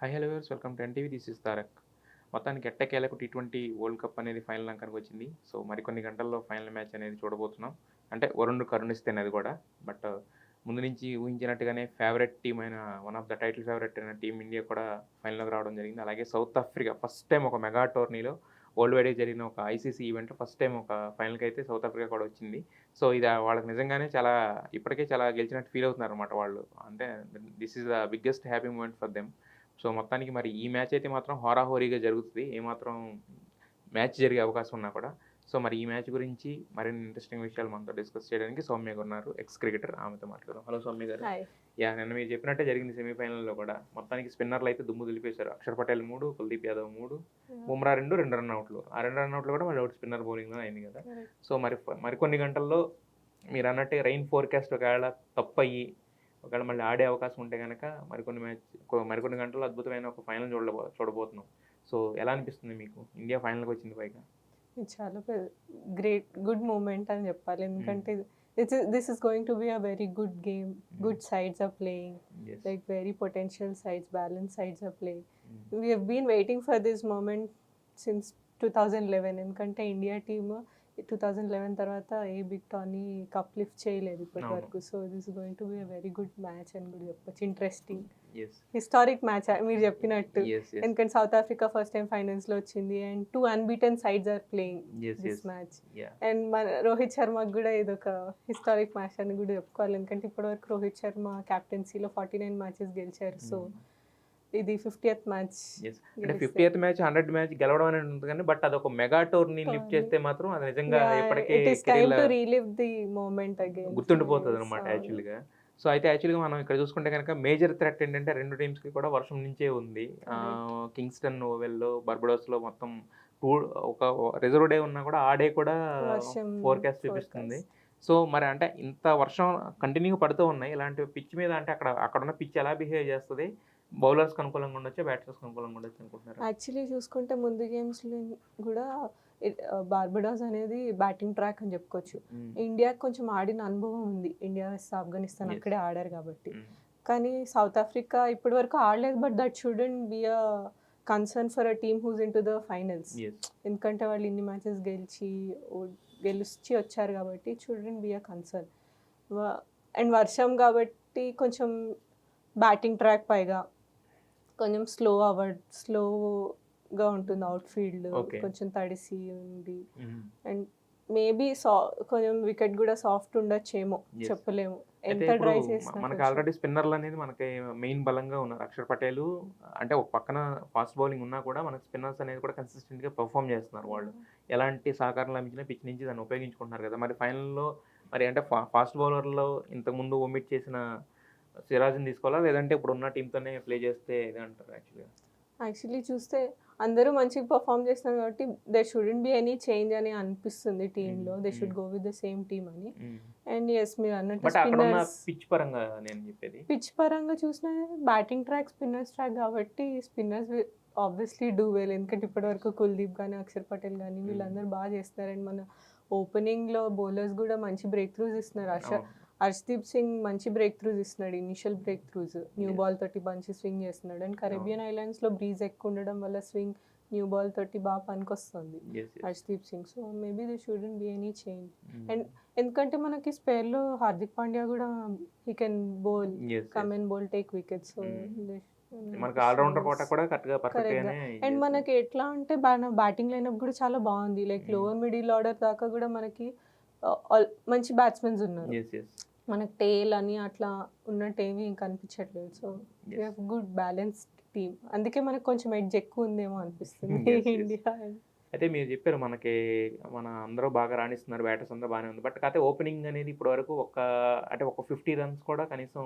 High hello viewers, welcome to NTV. This is Tarak. మొత్తానికి ఎట్టకేలకు T20 world cup అనేది final అంకానికి వచ్చింది. సో మరికొన్ని గంటల్లో ఫైనల్ మ్యాచ్ అనేది చూడబోతున్నాం. అంటే వరుణ్ కరుణిస్తేనే అది కూడా. బట్ ముందు నుంచి ఊహించినట్టుగానే ఫేవరెట్ టీం అయిన one of the title favourite అయిన టీం ఇండియా కూడా ఫైనల్లోకి రావడం జరిగింది. అలాగే సౌత్ ఆఫ్రికా ఫస్ట్ టైం ఒక మెగా టోర్నీలో వరల్డ్ వైడ్గా జరిగిన ఒక ఐసీసీ ఈవెంట్లో ఫస్ట్ టైం ఒక ఫైనల్కి అయితే సౌత్ ఆఫ్రికా కూడా వచ్చింది. సో ఇది వాళ్ళకి నిజంగానే చాలా ఇప్పటికే చాలా గెలిచినట్టు ఫీల్ అవుతున్నారు అనమాట వాళ్ళు. అంటే this is the biggest happy moment for them. So మొత్తానికి మరి ఈ మ్యాచ్ అయితే మాత్రం హోరాహోరీగా జరుగుతుంది. ఏమాత్రం మ్యాచ్ జరిగే అవకాశం ఉన్నా కూడా. సో మరి ఈ మ్యాచ్ గురించి మరిన్ని ఇంట్రెస్టింగ్ విషయాలు మనతో డిస్కస్ చేయడానికి సౌమ్య గారు ఉన్నారు, ఎక్స్ క్రికెటర్. ఆమెతో మాట్లాడదాం. హలో సౌమ్య గారు. హాయ్. నిన్న మీరు చెప్పినట్టే జరిగింది సెమీఫైనల్లో కూడా. మొత్తానికి స్పిన్నర్లు అయితే దుమ్ము దులిపేశారు. అక్షర్ పటేల్ 3, కుల్దీప్ యాదవ్ 3, బుమ్రా 2 రన్అట్లు. ఆ 2 రన్అట్లు కూడా మళ్ళీ అవుట్ స్పిన్నర్ బౌలింగ్లో అయింది కదా. సో మరికొన్ని గంటల్లో మీరు అన్నట్టే రైన్ ఫోర్కాస్ట్ ఒకవేళ తప్పు అయ్యి ఒకవేళ మళ్ళీ ఆడే అవకాశం ఉంటే కనుక మరికొన్ని గంటల్లో అద్భుతమైన ఒక ఫైనల్ చూడబోతున్నాం. సో ఎలా అనిపిస్తుంది మీకు? ఇండియా ఫైనల్కి వచ్చింది పైగా. ఇది చాలా గ్రేట్ గుడ్ మూమెంట్ అని చెప్పాలి. ఎందుకంటే this is going to be a very good game. Good sides are playing, like very potential sides, balance sides are playing. We have been waiting for this moment since 2011. ఎందుకంటే India team 2011 తర్వాత a big tourney cup lift చేయలేదు ఇప్పటి వరకు. So this going to be a very good match అని కూడా చెప్పొచ్చు. Interesting historic match మీరు చెప్పినట్టు. ఎందుకంటే South Africa first time finals లో వచ్చింది and 2 unbeaten sides are playing this match. And మన రోహిత్ శర్మకు కూడా ఇది ఒక హిస్టారిక్ మ్యాచ్ అని కూడా చెప్పుకోవాలి. ఎందుకంటే ఇప్పటి వరకు రోహిత్ శర్మ క్యాప్టెన్సీలో 49 మ్యాచెస్ గెలిచారు. సో ఇది 50th మ్యాచ్. అంటే 50th మ్యాచ్ 100 మ్యాచ్ గెలవడం అనేది ఉంటుంది కానీ బట్ అదొక మెగా టోర్నీ లిఫ్ట్ చేస్తే మాత్రం అది నిజంగా ఇప్పటికే గుర్తుండిపోతుంది అనమాట యాక్చువల్గా. సో అయితే యాక్చువల్గా మనం ఇక్కడ చూసుకుంటే కనుక మేజర్ థ్రెట్ ఏంటంటే రెండు టీమ్స్కి కూడా వర్షం నుంచే ఉంది. కింగ్స్టన్ ఓవెల్లో బర్బడోస్లో మొత్తం ఒక రిజర్వ్ డే ఉన్నా కూడా ఆ డే కూడా ఫోర్కాస్ట్ చూపిస్తుంది. సో మరి అంటే ఇంత వర్షం కంటిన్యూగా పడుతూ ఉన్నాయి ఇలాంటి పిచ్ మీద. అంటే అక్కడ ఉన్న పిచ్ ఎలా బిహేవ్ చేస్తుంది? బౌలర్స్కి అనుకూలంగా ఉండొచ్చు, బ్యాట్స్మెన్స్కి అనుకూలంగా ఉండొచ్చు అనుకుంటున్నారు. యాక్చువల్లీ చూసుకుంటే ముందు గేమ్స్లో కూడా బార్బడోస్ అనేది బ్యాటింగ్ ట్రాక్ అని చెప్పుకోవచ్చు. ఇండియాకి కొంచెం ఆడిన అనుభవం ఉంది. ఇండియా వెస్ట్ ఆఫ్ఘనిస్తాన్ అక్కడే ఆడారు కాబట్టి. కానీ సౌత్ ఆఫ్రికా ఇప్పటి వరకు ఆడలేదు. But that shouldn't be a concern for a team who's into the finals. ఎందుకంటే వాళ్ళు ఇన్ని మ్యాచెస్ గెలిచి వచ్చారు కాబట్టి shouldn't be a concern. And వర్షం కాబట్టి కొంచెం బ్యాటింగ్ ట్రాక్ పైగా కొంచెం స్లోగా ఉంటుంది అవుట్ ఫీల్డ్. కొంచెం తడిసి ఉంది అండ్ మేబీ కొంచెం వికెట్ కూడా సాఫ్ట్ ఉండొచ్చేమో, చెప్పలేము. ఎంత డ్రై చేసినా మనకి ఆల్రెడీ స్పిన్నర్లు అనేది మనకి మెయిన్ బలంగా ఉన్నారు. అక్షర్ పటేల్ అంటే ఒక పక్కన ఫాస్ట్ బౌలింగ్ ఉన్నా కూడా మనకి స్పిన్నర్స్ అనేది కూడా కన్సిస్టెంట్గా పర్ఫామ్ చేస్తున్నారు. వాళ్ళు ఎలాంటి సహకారం లభించిన పిచ్ నుంచి దాన్ని ఉపయోగించుకుంటున్నారు కదా. మరి ఫైనల్లో మరి అంటే ఫాస్ట్ బౌలర్లో ఇంతకుముందు ఒమిట్ చేసిన సిరాజ్ని తీసుకోవాలా లేదంటే ఇప్పుడు ఉన్న టీంతోనే ప్లే చేస్తే ఇది అంటారు? యాక్చువల్లీ చూస్తే అందరూ మంచిగా పర్ఫామ్ చేస్తున్నారు కాబట్టి they shouldn't be any change అని అనిపిస్తుంది టీంలో. They should go with the same team అని. అండ్ ఎస్ మీరు అన్నట్టు పిచ్ పరంగా చూసినా బ్యాటింగ్ ట్రాక్ స్పిన్నర్స్ ట్రాక్ కాబట్టి స్పిన్నర్స్ ఆబ్వియస్లీ డూ వెల్. ఎందుకంటే ఇప్పటివరకు కుల్దీప్ కానీ అక్షర్ పటేల్ కానీ వీళ్ళందరూ బాగా చేస్తారు. అండ్ మన ఓపెనింగ్లో బౌలర్స్ కూడా మంచి బ్రేక్ త్రూస్ ఇస్తున్నారు. హర్షదీప్ సింగ్ మంచి బ్రేక్ త్రూస్ ఇస్తున్నాడు. Initial break throughs new ball తోటి మంచి స్వింగ్ చేస్తున్నాడు. అండ్ కరేబియన్ ఐలాండ్స్లో బ్రీజ్ ఎక్కువ ఉండడం వల్ల స్వింగ్ న్యూ బాల్ తోటి బాగా పనికొస్తుంది Harshdeep Singh. So maybe they shouldn't be any change. And ఎందుకంటే మనకి స్పేర్లో హార్దిక్ పాండ్యా కూడా he can bowl, come and bowl, take wickets. So and మనకి ఎట్లా అంటే బ్యాటింగ్ లైనప్ కూడా చాలా బాగుంది. లైక్ లోవర్ మిడిల్ ఆర్డర్ దాకా కూడా మనకి మంచి బ్యాట్స్మెన్స్ ఉన్నారు. మనకు టేల్ అని అట్లా ఉన్నట్టు ఏమీ కనిపించట్లేదు. So we have good balanced team. అందుకే మనకు కొంచెం ఎడ్జ్ ఎక్కువ ఉందేమో అనిపిస్తుంది ఇండియా. అయితే మీరు చెప్పారు మనకి మన అందరూ బాగా రాణిస్తున్నారు, బ్యాటర్స్ అందరూ బాగానే ఉంది. బట్ కాకపోతే ఓపెనింగ్ అనేది ఇప్పటి వరకు ఒక 50 రన్స్ కూడా కనీసం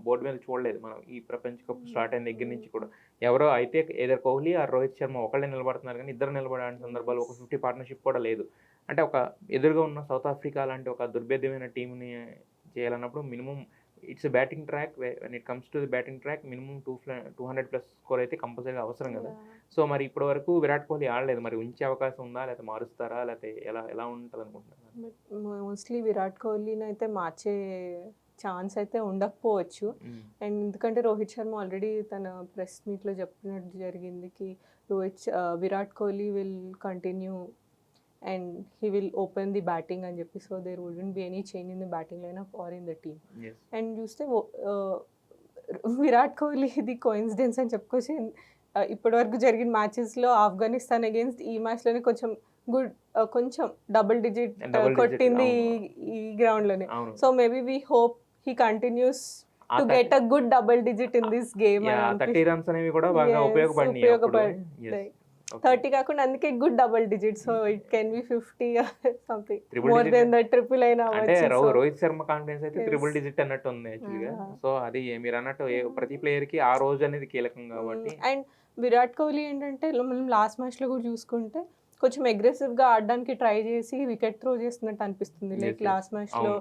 బోర్డు మీద చూడలేదు మనం ఈ ప్రపంచ కప్ స్టార్ట్ అయిన దగ్గర నుంచి కూడా. ఎవరో అయితే ఏదో కోహ్లీ ఆ రోహిత్ శర్మ ఒకళ్ళే నిలబడుతున్నారు కానీ ఇద్దరు నిలబడే సందర్భాలు ఒక 50 పార్ట్నర్షిప్ కూడా లేదు. అంటే ఒక ఎదురుగా ఉన్న సౌత్ ఆఫ్రికా లాంటి ఒక దుర్భేద్యమైన టీంని చేయాలన్నప్పుడు minimum it's batting track. When it comes to the batting track minimum 200+ score అయితే కంపల్సరీగా అవసరం కదా. సో మరి ఇప్పటి వరకు విరాట్ కోహ్లీ ఆడలేదు. మరి ఉంచే అవకాశం ఉందా, లేకపోతే మారుస్తారా, లేకపోతే ఎలా ఉంటుంది అనుకుంటున్నారు? మోస్ట్లీ విరాట్ కోహ్లీని అయితే మార్చే ఛాన్స్ అయితే ఉండకపోవచ్చు. అండ్ ఎందుకంటే రోహిత్ శర్మ ఆల్రెడీ తన ప్రెస్ మీట్లో చెప్పినట్టు జరిగింది కి Virat Kohli will continue and he will open the batting అని చెప్పి. So there wouldn't be any change in the batting lineup or in the team. And చూస్తే విరాట్ కోహ్లీ ఇది కోయిన్సిడెన్స్ అని చెప్పుకోవచ్చు. ఇప్పటివరకు జరిగిన మ్యాచెస్లో ఆఫ్ఘనిస్తాన్ అగేన్స్ట్ ఈ మ్యాచ్లోనే కొంచెం డబుల్ డిజిట్ కొట్టింది ఈ గ్రౌండ్లోనే. So maybe we hope he continues to get a good double digit in this game. 30 runs అనేవి కూడా బాగా ఉపయోగపడ్డాయి. 30 కాకుండా అందుకే good double digit. So it can be 50 something more than that triple అయినా అవ్వచ్చు. రోహిత్ శర్మ కాన్ఫిడెన్స్ అయితే ట్రిపుల్ డిజిట్ అన్నట్టు ఉంది యాక్చువల్గా. సో అది మీరు అన్నట్టు ప్రతి ప్లేయర్ కి ఆ రోజు అనేది కీలకం కాబట్టి. అండ్ విరాట్ కోహ్లీ ఏంటంటే మనం లాస్ట్ మ్యాచ్ లో కూడా చూసుకుంటే కొంచెం అగ్రెసివ్ గా ఆడడానికి ట్రై చేసి వికెట్ త్రో చేస్తున్నట్టు అనిపిస్తుంది. లైక్ లాస్ట్ మ్యాచ్ లో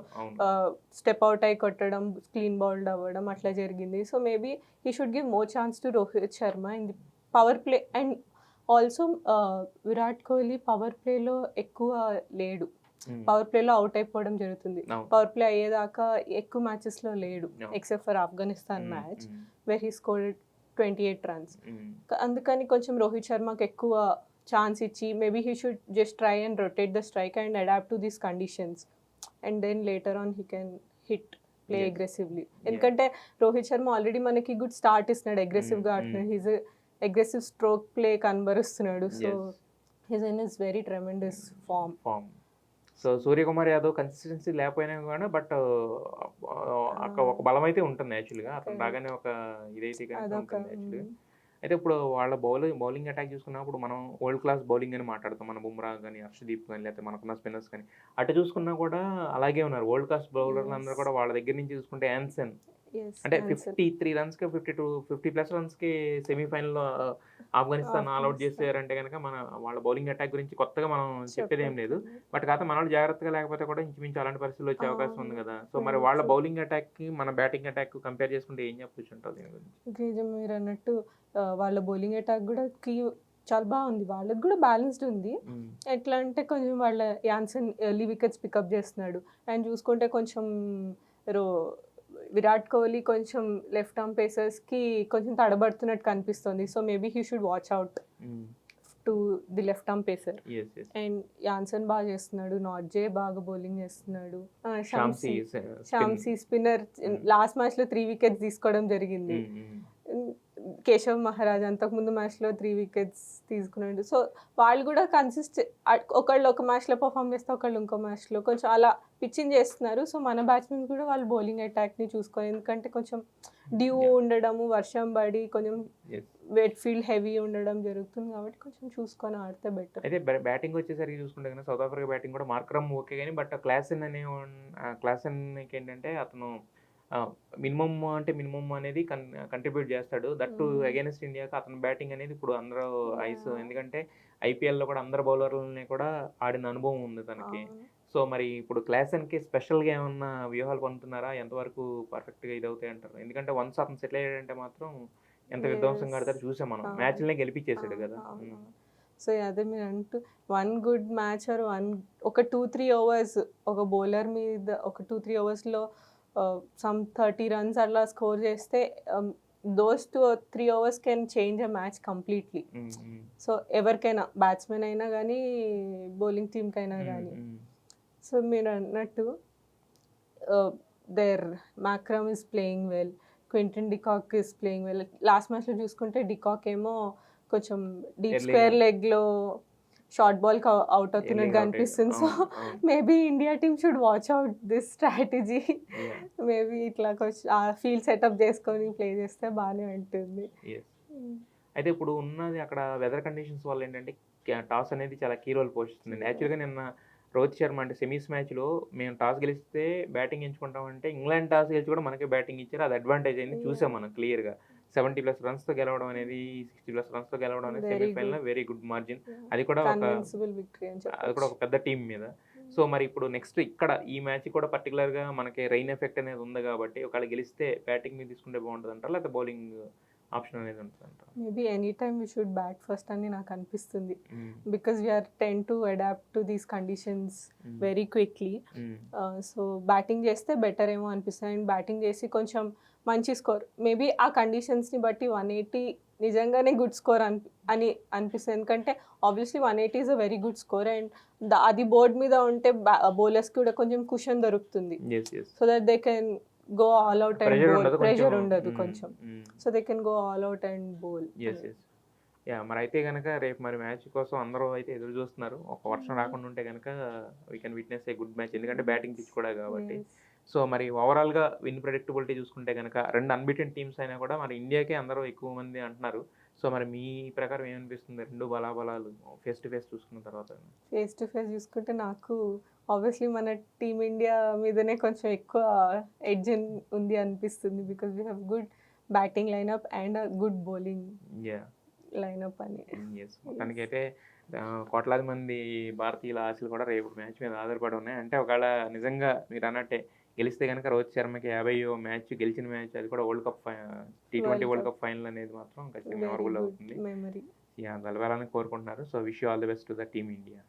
స్టెప్ అవుట్ అయి కొట్టడం, క్లీన్ బౌల్డ్ అవ్వడం అట్లా జరిగింది. So maybe he should give more chance to Rohit Sharma in the power play. And also Virat Kohli power ప్లేలో ఎక్కువ లేడు. పవర్ ప్లేలో అవుట్ అయిపోవడం జరుగుతుంది. పవర్ ప్లే అయ్యేదాకా ఎక్కువ మ్యాచెస్లో లేడు except for Afghanistan match where he scored 28 runs. అందుకని కొంచెం రోహిత్ శర్మకి ఎక్కువ ఛాన్స్ ఇచ్చి maybe he should just try and rotate the strike and adapt to these conditions and then later on he can hit play aggressively. ఎందుకంటే Rohit Sharma already మనకి good start ఇస్తున్నాడు, అగ్రెసివ్గా ఆడుతున్నాడు. హీజ్ అగ్రెసివ్ స్ట్రోక్ ప్లే కనబరుస్తున్నాడు. So he's in is very tremendous form. So Suryakumar Yadav consistency లేకపోయినా కూడా but అక్కడ ఒక బలం అయితే ఉంటుంది యాక్చువల్గా. అతను రాగానే ఒక ఇదైతే ఉంటుంది యాక్చువల్గా. అయితే ఇప్పుడు వాళ్ళ బౌలింగ్ అటాక్ చూసుకున్నప్పుడు మనం వరల్డ్ క్లాస్ బౌలింగ్ అని మాట్లాడతాం. మన బుమ్రా కానీ, హర్షదీప్ కానీ, లేకపోతే మనకున్న స్పిన్నర్స్ కానీ అటు చూసుకున్నా కూడా అలాగే ఉన్నారు. వరల్డ్ క్లాస్ బౌలర్లు అందరూ కూడా వాళ్ళ దగ్గర నుంచి చూసుకుంటే యాన్సన్ అంటే 53 runs కి 50+ runs కి సెమీఫైనల్లో ఆఫ్ఘనిస్తాన్ ఆల్అౌట్ చేసారంటే కనుక మన వాళ్ళ బౌలింగ్ అటాక్ గురించి కొత్తగా మనం చెప్పేది ఏం లేదు. బట్ కాకపోతే మన వాళ్ళు జాగ్రత్తగా లేకపోతే కూడా ఇంచుమించు అలాంటి పరిస్థితులు వచ్చే అవకాశం ఉంది కదా. సో మరి వాళ్ళ బౌలింగ్ అటాక్ కి మన బ్యాటింగ్ అటాక్ కంపేర్ చేసుకుంటే ఏం చెప్పొచ్చు ఉంటుంది దీని గురించి? మీరు అన్నట్టు వాళ్ళ బౌలింగ్ అటాక్ కూడా చాలా బాగుంది. వాళ్ళకి కూడా బ్యాలెన్స్డ్ ఉంది. ఎట్లా అంటే కొంచెం వాళ్ళ యాన్సన్ ఎర్లీ వికెట్స్ పికప్ చేస్తున్నాడు. అండ్ చూసుకుంటే కొంచెం విరాట్ కోహ్లీ కొంచెం లెఫ్ట్ ఆర్మ్ పేసర్స్కి కొంచెం తడబడుతున్నట్టు కనిపిస్తుంది. So maybe he should watch out to the left arm pacer. And Jansen బాగా చేస్తున్నాడు, నాట్ జే బాగా బౌలింగ్ చేస్తున్నాడు, షామ్సీ స్పిన్నర్ లాస్ట్ మ్యాచ్లో 3 wickets తీసుకోవడం జరిగింది. కేశవ్ మహారాజ్ అంతకుముందు మ్యాచ్లో 3 wickets తీసుకున్నాడు. సో వాళ్ళు కూడా ఒకళ్ళు ఒక మ్యాచ్లో పర్ఫామ్ చేస్తే ఒకళ్ళు ఇంకో మ్యాచ్లో కొంచెం అలా పిచ్చింగ్ చేస్తున్నారు. సో మన బ్యాట్స్మెన్ కూడా వాళ్ళు బౌలింగ్ అటాక్ని చూసుకోవాలి. ఎందుకంటే కొంచెం డ్యూ ఉండడము, వర్షం పడి కొంచెం వెట్ ఫీల్డ్ హెవీ ఉండడం జరుగుతుంది కాబట్టి కొంచెం చూసుకొని ఆడితే బెటర్. అయితే బ్యాటింగ్ వచ్చేసరికి చూసుకుంటే కనుక సౌత్ ఆఫ్రికా బ్యాటింగ్ కూడా మార్క్రమ్ ఓకే కానీ బట్ క్లాసెన్కి ఏంటంటే అతను మినిమం అనేది కంట్రిబ్యూట్ చేస్తాడు. దట్టు అగైనెస్ట్ ఇండియాకి అతని బ్యాటింగ్ అనేది ఇప్పుడు అందరూ ఐస్. ఎందుకంటే ఐపీఎల్లో కూడా అందరు బౌలర్లని కూడా ఆడిన అనుభవం ఉంది తనకి. సో మరి ఇప్పుడు క్లాసెన్కి స్పెషల్గా ఏమన్నా వ్యూహాలు పొందుతున్నారా? ఎంతవరకు పర్ఫెక్ట్గా ఇది అవుతాయి అంటారు? ఎందుకంటే వన్స్ అతను సెటిల్ అయ్యాడంటే మాత్రం ఎంత విధ్వంసంగా ఆడతారు చూసాం మనం. మ్యాచ్లనే గెలిపించేసాడు కదా. సో అదే మీరు అంటూ వన్ గుడ్ మ్యాచ్ ఆర్ ఒక 2-3 overs ఒక బౌలర్ మీద ఒక 2-3 oversలో సమ్ 30 runs అట్లా స్కోర్ చేస్తే those 2-3 overs can change a match completely. So ఎవరికైనా బ్యాట్స్మెన్ అయినా కానీ బౌలింగ్ టీమ్కైనా కానీ. సో మీరు అన్నట్టు Markram is playing well, Quinton de Kock is playing well. Last మ్యాచ్లో చూసుకుంటే డికాక్ ఏమో కొంచెం డీప్ స్క్వేర్ లెగ్లో షార్ట్ బాల్ అవుట్ అవుతున్నట్టుగా అనిపిస్తుంది. So maybe India team should watch out this strategy. Maybe ఇట్లా కొంచెం ఫీల్డ్ సెటప్ చేసుకొని ప్లే చేస్తే బాగానే ఉంటుంది. అయితే ఇప్పుడు ఉన్నది అక్కడ వెదర్ కండిషన్స్ వల్ల ఏంటంటే టాస్ అనేది చాలా కీ రోల్ పోషిస్తుంది. యాక్చువల్గా నిన్న రోహిత్ శర్మ అంటే సెమీస్ మ్యాచ్లో మేము టాస్ గెలిస్తే బ్యాటింగ్ ఎంచుకుంటామంటే ఇంగ్లాండ్ టాస్ గెలిచి కూడా మనకే బ్యాటింగ్ ఇచ్చారు. అది అడ్వాంటేజ్ అయింది చూసాం మనం క్లియర్గా. 70+ runsతో గెలవడం అనేది 60+ runsతో గెలవడం అనేది సెమీఫైనల్ వెరీ గుడ్ మార్జిన్. అది కూడా ఒక పెద్ద టీం మీద. సో మరి ఇప్పుడు నెక్స్ట్ ఇక్కడ ఈ మ్యాచ్ కూడా పర్టికులర్గా మనకి రెయిన్ ఎఫెక్ట్ అనేది ఉంది కాబట్టి ఒకవేళ గెలిస్తే బ్యాటింగ్ మీద తీసుకుంటే బాగుంటుంది అంటారా లేకపోతే బౌలింగ్ ఆప్షన్ అనేది ఉంటుంది అంటారు. Maybe any time we should bat first అని నాకు అనిపిస్తుంది, because we are tend to adapt to these conditions very quickly. So batting చేస్తే బెటర్ ఏమో అనిపిస్తుంది. అండ్ బ్యాటింగ్ చేసి కొంచెం మంచి స్కోర్, మేబీ ఆ కండిషన్స్ని బట్టి 180 నిజంగానే గుడ్ స్కోర్ అని అనిపిస్తుంది. ఎందుకంటే obviously 180 is a very good score, and అది బోర్డ్ మీద ఉంటే బౌలర్స్కి కూడా కొంచెం కుషన్ దొరుకుతుంది, so that they can go all out and Pressure bowl. ఉండదు Pressure కొంచెం. ఉండదు కొంచెం, so they can go all out and bowl. Yes yes yeah, మరి అయితే కనుక రేపు మరి మ్యాచ్ కోసం అందరూ అయితే ఎదురు చూస్తున్నారు. ఒక వర్షం రాకుండా ఉంటే కనుక we can witness a good match, ఎందుకంటే బ్యాటింగ్ పిచ్ కూడా కాబట్టి. Yes. సో మరి ఓవరాల్గా విన్ ప్రెడిక్టబిలిటీ చూసుకుంటే కనుక 2 అన్బీటెన్ టీమ్స్ అయినా కూడా మరి ఇండియాకే అందరూ ఎక్కువ మంది అంటున్నారు. సో మరి మీ ప్రకారం ఏమనిపిస్తుంది 2 బలాబలాలు ఫేస్ టు ఫేస్ చూసుకున్న తర్వాత? ఫేస్ టు ఫేస్ చూసుకుంటే నాకు ఆబ్వియస్లీ మన టీమిండియా మీదనే కొంచెం ఎక్కువ ఎడ్జ్ ఉంది అనిపిస్తుంది, because we have good batting lineup and good bowling yeah lineup అని. ఎస్, మొత్తానికైతే కోట్లాది మంది భారతీయుల ఆశలు కూడా రేపు మ్యాచ్ మీద ఆధారపడి ఉన్నాయి. అంటే ఒకవేళ నిజంగా మీరు అన్నట్టే గెలిస్తే కనుక రోహిత్ శర్మకి 50వ మ్యాచ్ గెలిచిన మ్యాచ్, అది కూడా world cup T20 world cup final అనేది మాత్రం ఖచ్చితంగా మెమరబుల్ అవుతుంది. మెమరీ. యా, గెలవాలని కోరుకుంటున్నారు. So wish you all the best to the team India.